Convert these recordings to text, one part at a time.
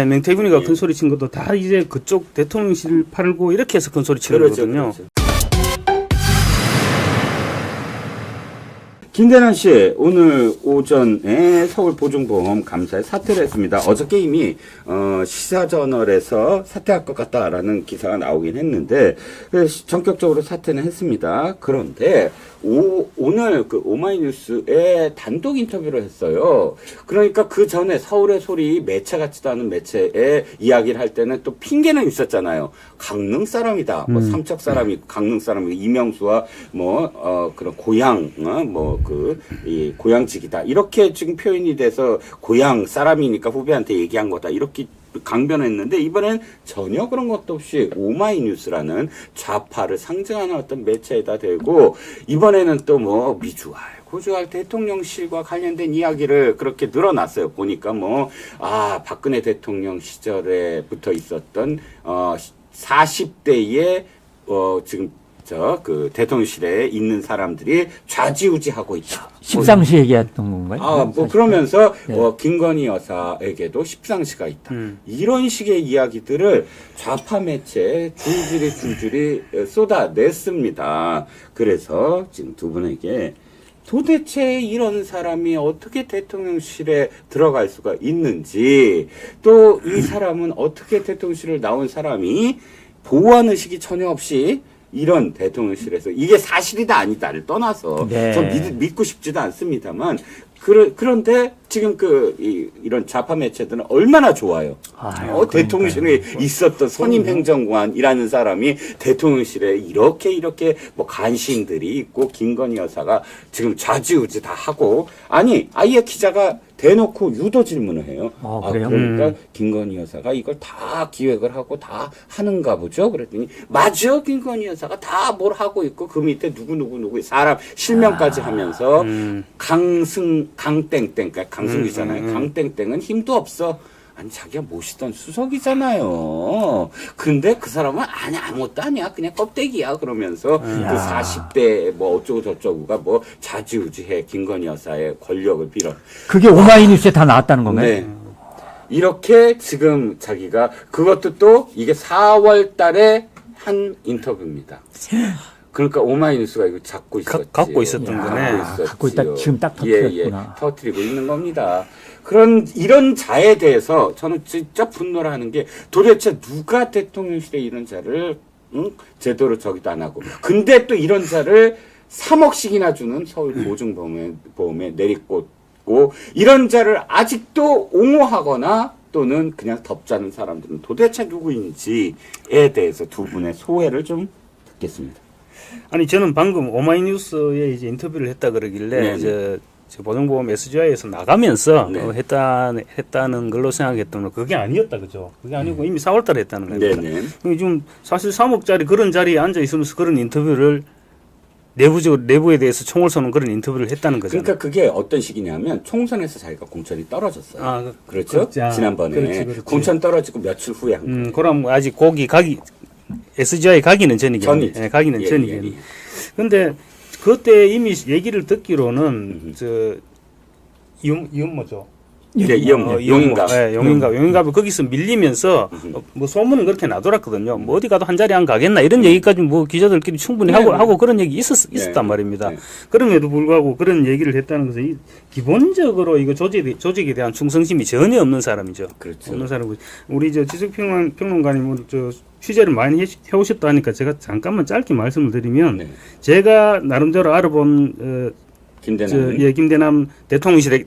명태균이가 예. 큰 소리 친 것도 다 이제 그쪽 대통령실 팔고 이렇게 해서 큰 소리 치는 그렇죠, 거거든요. 그렇죠. 김대남 씨, 오늘 오전에 서울보증보험 감사에 사퇴를 했습니다. 어저께 이미 시사저널에서 사퇴할 것 같다라는 기사가 나오긴 했는데 전격적으로 사퇴는 했습니다. 그런데 오늘 그 오마이뉴스에 단독 인터뷰를 했어요. 그러니까 그 전에 서울의 소리 매체 같지도 않은 매체에 이야기를 할 때는 또 핑계는 있었잖아요. 강릉 사람이다. 뭐 삼척 사람이 강릉 사람이 이명수와 그런 고향 이 고향직이다. 이렇게 지금 표현이 돼서 고향 사람이니까 후배한테 얘기한 거다. 이렇게 강변했는데 이번엔 전혀 그런 것도 없이 오마이뉴스라는 좌파를 상징하는 어떤 매체에다 대고 이번에는 또 뭐 미주알 고주할 대통령실과 관련된 이야기를 그렇게 늘어났어요. 보니까 박근혜 대통령 시절에부터 있었던 40대의 지금 그 대통령실에 있는 사람들이 좌지우지하고 있다. 십상시 얘기했던 건가요? 그러면서 네. 김건희 여사에게도 십상시가 있다. 이런 식의 이야기들을 좌파 매체에 줄줄이 쏟아냈습니다. 그래서 지금 두 분에게 도대체 이런 사람이 어떻게 대통령실에 들어갈 수가 있는지, 또 이 사람은 어떻게 대통령실을 나온 사람이 보호하는 의식이 전혀 없이 이런 대통령실에서 이게 사실이다 아니다를 떠나서 네. 전 믿고 싶지도 않습니다만 그런데 지금 이런 좌파 매체들은 얼마나 좋아요. 대통령실에 있었던 선임행정관이라는 사람이 대통령실에 이렇게 간신들이 있고 김건희 여사가 지금 좌지우지 다 하고 아예 기자가 대놓고 유도 질문을 해요. 그래요? 그러니까 김건희 여사가 이걸 다 기획을 하고 다 하는가 보죠. 그랬더니 맞아, 김건희 여사가 다 뭘 하고 있고 그 밑에 누구 사람 실명까지 하면서 강땡땡, 그러니까 강승규잖아요. 강땡땡은 힘도 없어. 아니 자기가 모시던 수석이잖아요. 근데 그 사람은 아무것도 아니야. 그냥 껍데기야. 그러면서 그 40대 어쩌고 저쩌고가 좌지우지해 김건희 여사의 권력을 빌어. 그게 오마이뉴스에 다 나왔다는 건가요? 네. 이렇게 지금 자기가 그것도 또 이게 4월 달에 한 인터뷰입니다. 그러니까 오마이뉴스가 이거 잡고 있었지. 갖고 있었던 거네. 갖고 있다. 지금 딱 터뜨렸구나. 터뜨리고 있는 겁니다. 이런 자에 대해서 저는 진짜 분노를 하는 게 도대체 누가 대통령실에 이런 자를 제대로 저기도 안 하고 근데 또 이런 자를 3억씩이나 주는 서울 보증보험에 내리꽂고 이런 자를 아직도 옹호하거나 또는 그냥 덮자는 사람들은 도대체 누구인지에 대해서 두 분의 소회를 좀 듣겠습니다. 아니 저는 방금 오마이뉴스에 이제 인터뷰를 했다 그러길래 저 보증보험 SGI에서 나가면서 했다는 걸로 생각했던 그게 아니었다 그죠? 그게 아니고 이미 4월달에 했다는 겁니다. 지금 사실 3억짜리 그런 자리에 앉아 있으면서 그런 인터뷰를 내부에 대해서 총을 쏘는 그런 인터뷰를 했다는 거죠. 그러니까 그게 어떤 식이냐면 총선에서 자기가 공천이 떨어졌어요. 그렇죠? 지난번에 그렇지. 공천 떨어지고 며칠 후에 한 거예요. 그럼 아직 SGI 가기는 전이겠네. 가기는 전이겠네. 근데 그때 이미 얘기를 듣기로는 이은모죠. 용인갑이 거기서 밀리면서 소문은 그렇게 나돌았거든요. 어디 가도 한 자리 안 가겠나 이런 얘기까지 기자들끼리 충분히 하고 그런 얘기 있었단 말입니다. 그럼에도 불구하고 그런 얘기를 했다는 것은 기본적으로 이거 조직에 대한 충성심이 전혀 없는 사람이죠. 그렇죠. 없는 사람이고 우리 지식평론가님 취재를 많이 해오셨다 하니까 제가 잠깐만 짧게 말씀을 드리면 제가 나름대로 알아본 김대남 대통령실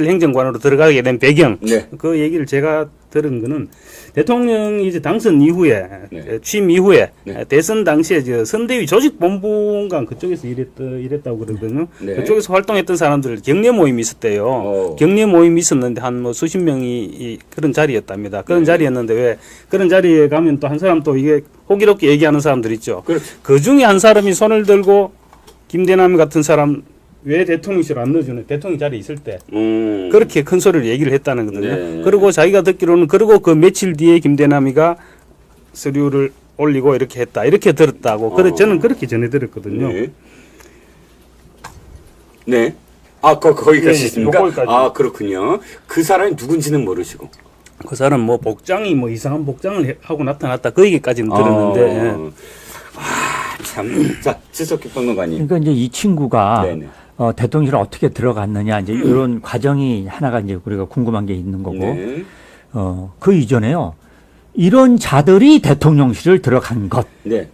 행정관으로 들어가게 된 배경, 그 얘기를 제가 들은 거는 대통령이 이제 당선 이후에, 취임 이후에, 대선 당시에 선대위 조직본부인가 그쪽에서 일했다고 그러거든요. 그쪽에서 활동했던 사람들 격려 모임이 있었대요. 격려 모임이 있었는데 한 수십 명이 그런 자리였답니다. 그런 자리였는데 왜 그런 자리에 가면 또 한 사람 또 이게 호기롭게 얘기하는 사람들 있죠. 그 중에 한 사람이 손을 들고 김대남 같은 사람 왜 대통령실 안 넣어주는 대통령 자리에 있을 때 그렇게 큰 소리를 얘기를 했다는 거거든요. 그리고 자기가 듣기로는 그리고 그 며칠 뒤에 김대남이가 서류를 올리고 이렇게 했다 이렇게 들었다고 저는 그렇게 전해 들었거든요. 거기까지 있습니까? 그렇군요. 그 사람이 누군지는 모르시고 그 사람 뭐 복장이 뭐 이상한 복장을 하고 나타났다 그 얘기까지는 들었는데 예. 참. 자, 지석규 평론가님. 그러니까 이제 이 친구가 네네. 대통령실에 어떻게 들어갔느냐 이제 이런 과정이 하나가 이제 우리가 궁금한 게 있는 거고 네. 그 이전에요 이런 자들이 대통령실을 들어간 것 네.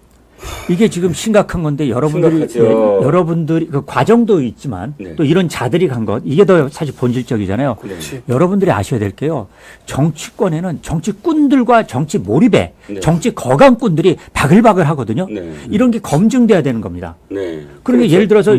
이게 지금 심각한 건데 여러분들이 심각하죠. 여러분들이 그 과정도 있지만 네. 또 이런 자들이 간 것 이게 더 사실 본질적이잖아요. 그렇지. 여러분들이 아셔야 될 게요. 정치권에는 정치꾼들과 정치 몰입에 네. 정치 거강꾼들이 바글바글 하거든요. 네. 이런 게 검증돼야 되는 겁니다. 네. 그러니까 그렇죠.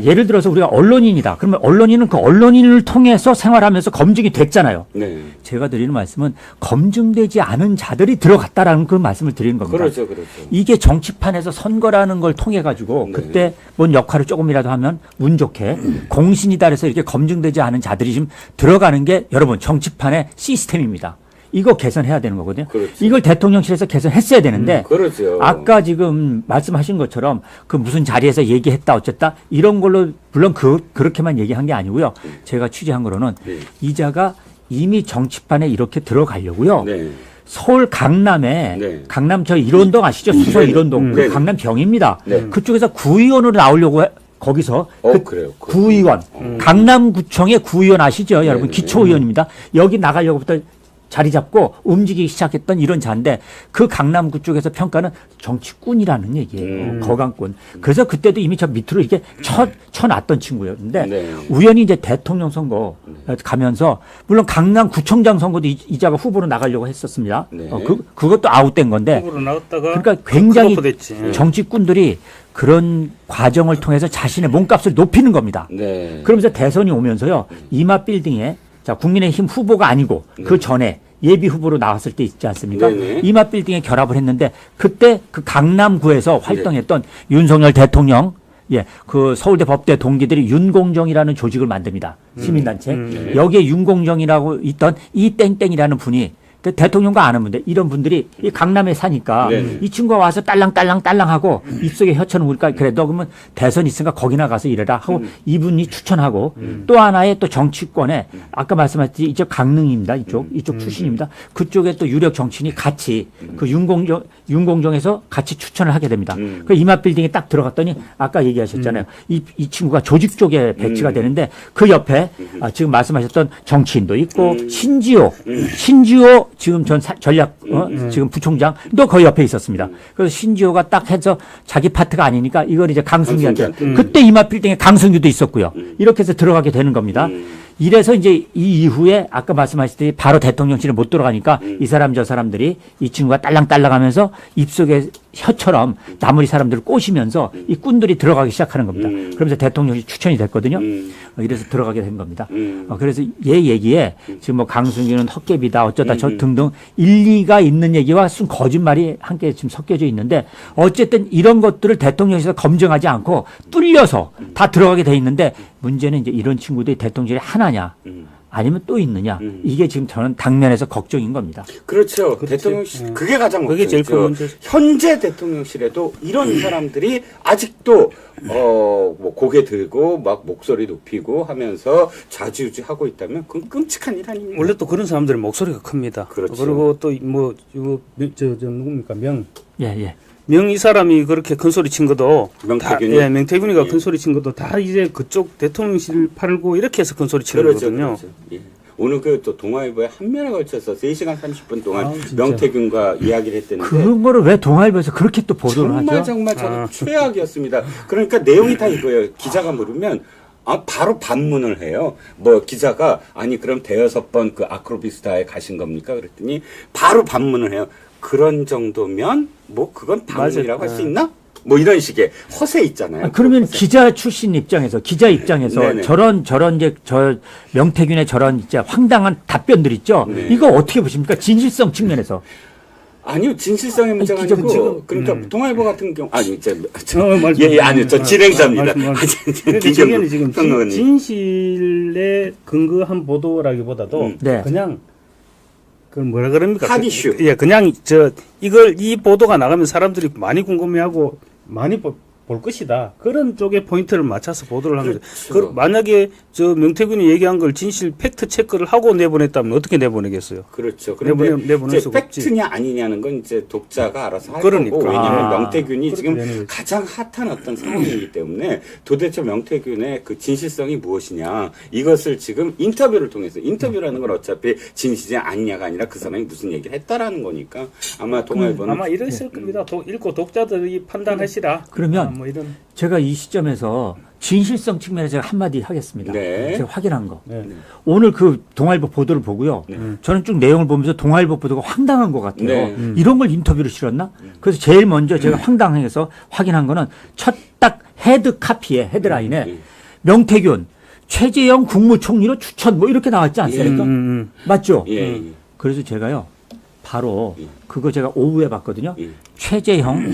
예를 들어서 우리가 언론인이다. 그러면 언론인은 그 언론인을 통해서 생활하면서 검증이 됐잖아요. 네. 제가 드리는 말씀은 검증되지 않은 자들이 들어갔다라는 그 말씀을 드리는 겁니다. 그렇죠. 그렇죠. 이게 정치판에서 선거라는 걸 통해 가지고 네. 그때 뭔 역할을 조금이라도 하면 운 좋게 공신이다 해서 이렇게 검증되지 않은 자들이 지금 들어가는 게 여러분 정치판의 시스템입니다. 이거 개선해야 되는 거거든요. 그렇죠. 이걸 대통령실에서 개선했어야 되는데 그렇죠. 아까 지금 말씀하신 것처럼 그 무슨 자리에서 얘기했다 어쨌다 이런 걸로 물론 그렇게만 얘기한 게 아니고요. 제가 취재한 거로는 네. 이자가 이미 정치판에 이렇게 들어가려고요. 네. 서울 강남에 네. 강남 저 일원동 아시죠? 수서 일원동 그 네. 강남 병입니다. 네. 그쪽에서 구의원으로 나오려고 거기서 그래요. 구의원 강남구청의 구의원 아시죠? 여러분 네. 기초의원입니다. 여기 나가려고부터 자리 잡고 움직이기 시작했던 이런 자인데 그 강남구 쪽에서 평가는 정치꾼이라는 얘기예요. 거강꾼. 그래서 그때도 이미 저 밑으로 이렇게 쳐놨던 친구였는데 네. 우연히 이제 대통령 선거 가면서 물론 강남구청장 선거도 이자가 후보로 나가려고 했었습니다. 네. 그것도 아웃된 건데 후보로 나갔다가 그러니까 굉장히 됐지. 정치꾼들이 그런 과정을 통해서 자신의 몸값을 높이는 겁니다. 네. 그러면서 대선이 오면서요. 이마 빌딩에 자, 국민의힘 후보가 아니고 그 전에 예비 후보로 나왔을 때 있지 않습니까? 네네. 이마 빌딩에 결합을 했는데 그때 그 강남구에서 활동했던 윤석열 대통령 그 서울대 법대 동기들이 윤공정이라는 조직을 만듭니다. 시민단체. 여기에 윤공정이라고 있던 이 땡땡이라는 분이 그 대통령과 아는 분들 이런 분들이 이 강남에 사니까 네네. 이 친구가 와서 딸랑딸랑딸랑하고 입속에 혀쳐는 우리가 그래 너 그러면 대선 있으니까 거기나 가서 일해라 하고 이분이 추천하고 또 하나의 또 정치권에 아까 말씀하셨듯이 이쪽 강릉입니다. 이쪽 출신입니다. 그쪽에 또 유력 정치인이 같이 그 윤공정에서 같이 추천을 하게 됩니다. 그 이마 빌딩에 딱 들어갔더니 아까 얘기하셨잖아요. 이 친구가 조직 쪽에 배치가 되는데 그 옆에 지금 말씀하셨던 정치인도 있고 신지호 지금 전략 지금 부총장 또 거기 옆에 있었습니다. 그래서 신지호가 딱 해서 자기 파트가 아니니까 이걸 이제 강승규한테 그때 이마 빌딩에 강승규도 있었고요. 이렇게 해서 들어가게 되는 겁니다. 이래서 이제 이 이후에 아까 말씀하셨듯이 바로 대통령실에 못 들어가니까 이 사람 저 사람들이 이 친구가 딸랑딸랑하면서 입속에 혀처럼 나머지 사람들을 꼬시면서 이 꾼들이 들어가기 시작하는 겁니다. 그러면서 대통령이 추천이 됐거든요. 이래서 들어가게 된 겁니다. 그래서 얘 얘기에 지금 뭐 강승규는 헛개비다 어쩌다 저 등등 일리가 있는 얘기와 순 거짓말이 함께 지금 섞여져 있는데 어쨌든 이런 것들을 대통령실에서 검증하지 않고 뚫려서 다 들어가게 돼 있는데 문제는 이제 이런 친구들이 대통령실에 하나냐 아니면 또 있느냐 이게 지금 저는 당면에서 걱정인 겁니다. 그렇죠. 대통령실 그게 가장 그게 제일 큰 걱정이죠. 문제죠. 현재 대통령실에도 이런 사람들이 아직도 뭐 고개 들고 막 목소리 높이고 하면서 좌지우지 하고 있다면 그건 끔찍한 일 아닙니까? 원래 또 그런 사람들의 목소리가 큽니다. 그렇죠. 그리고 또 뭐 이거 저 누굽니까 명 이 사람이 그렇게 큰 소리 친 것도 명태균이? 명태균이가 큰 소리 친 것도 다 이제 그쪽 대통령실 팔고 이렇게 해서 큰 소리 치는 거거든요. 그렇죠. 예. 오늘 그 또 동아일보에 한 면에 걸쳐서 3시간 30분 동안 진짜. 명태균과 이야기를 했다는데 그런 거를 왜 동아일보에서 그렇게 또 보도를 하죠? 정말 저는 최악이었습니다. 그러니까 내용이 다 이거예요. 기자가 물으면 바로 반문을 해요. 뭐 기자가 아니 그럼 대여섯 번 그 아크로비스타에 가신 겁니까? 그랬더니 바로 반문을 해요. 그런 정도면 뭐 그건 방송이라고 할 수 있나? 뭐 이런 식의 허세 있잖아요. 그러면 기자 출신 입장에서 기자 입장에서 네네. 저런 이제 저 명태균의 저런 진짜 황당한 답변들 있죠. 네. 이거 어떻게 보십니까? 진실성 측면에서. 아니요, 진실성의 문제가 기자 아니고, 지금, 그러니까 동아일보 같은 경우, 아니, 말씀. 저 진행자입니다. 그런데 저게는 지금 평론가님. 진실에 근거한 보도라기보다도 네. 그냥 그 뭐라 그럽니까? 핫 이슈. 그냥 이 보도가 나가면 사람들이 많이 궁금해하고 많이 볼 것이다. 그런 쪽에 포인트를 맞춰서 보도를 한 거죠. 그렇죠. 만약에 저 명태균이 얘기한 걸 진실 팩트 체크를 하고 내보냈다면 어떻게 내보내겠어요? 그렇죠. 그런데 내보낼 이제 수가 없지. 팩트냐 아니냐는 건 이제 독자가 알아서 할 그러니까. 거고, 왜냐하면 아. 명태균이 그렇게 지금 되는 거지. 가장 핫한 어떤 상황이기 때문에 도대체 명태균의 그 진실성이 무엇이냐, 이것을 지금 인터뷰를 통해서, 인터뷰라는 건 어차피 진실이냐 아니냐가 아니라 그 사람이 무슨 얘기를 했다라는 거니까 아마 동아일보는 아마 이랬을 겁니다. 읽고 독자들이 판단하시라. 그러면 뭐 이런. 제가 이 시점에서 진실성 측면에 제가 한마디 하겠습니다. 네. 제가 확인한 거. 네. 오늘 그 동아일보 보도를 보고요. 저는 쭉 내용을 보면서 동아일보 보도가 황당한 것 같아요. 네. 이런 걸 인터뷰로 실었나? 그래서 제일 먼저 제가 황당해서 확인한 거는 첫 딱 헤드 카피에 헤드라인에 명태균 최재형 국무총리로 추천 뭐 이렇게 나왔지 않습니까? 맞죠? 예. 그래서 제가요 바로 그거 제가 오후에 봤거든요. 예. 최재형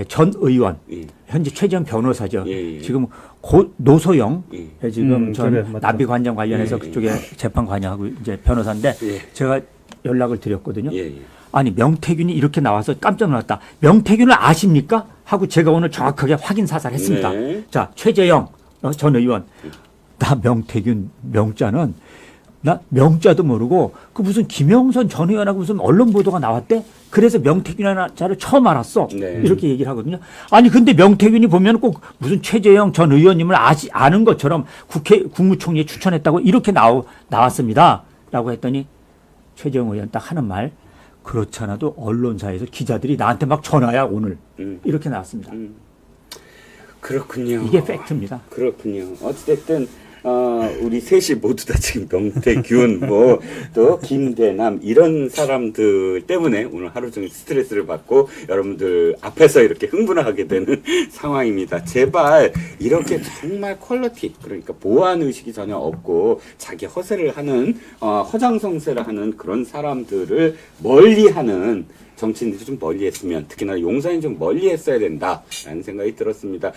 전 의원 예. 현재 최재형 변호사죠. 예. 지금 고 노소영 예. 지금 전 그래, 맞다. 나비 관장 관련해서 예. 그쪽에 재판 관여하고 이제 변호사인데 예. 제가 연락을 드렸거든요. 예. 아니 명태균이 이렇게 나와서 깜짝 놀랐다. 명태균을 아십니까? 하고 제가 오늘 정확하게 확인 사살했습니다. 네. 자 최재형 전 의원 나 명태균 명자는 나 명자도 모르고 그 무슨 김영선 전 의원하고 무슨 언론 보도가 나왔대? 그래서 명태균이라는 자를 처음 알았어. 네. 이렇게 얘기를 하거든요. 아니 근데 명태균이 보면 꼭 무슨 최재형 전 의원님을 아는 것처럼 국무총리에 추천했다고 이렇게 나왔습니다. 라고 했더니 최재형 의원 딱 하는 말 그렇잖아도 언론사에서 기자들이 나한테 막 전화야 오늘 이렇게 나왔습니다. 그렇군요. 이게 팩트입니다. 그렇군요. 어찌됐든 우리 셋이 모두 다 지금 명태균, 뭐, 또 김대남, 이런 사람들 때문에 오늘 하루 종일 스트레스를 받고 여러분들 앞에서 이렇게 흥분하게 되는 상황입니다. 제발 이렇게 정말 퀄리티, 그러니까 보안 의식이 전혀 없고 자기 허세를 하는, 허장성세를 하는 그런 사람들을 멀리 하는 정치인들이 좀 멀리 했으면, 특히나 용산이 좀 멀리 했어야 된다라는 생각이 들었습니다.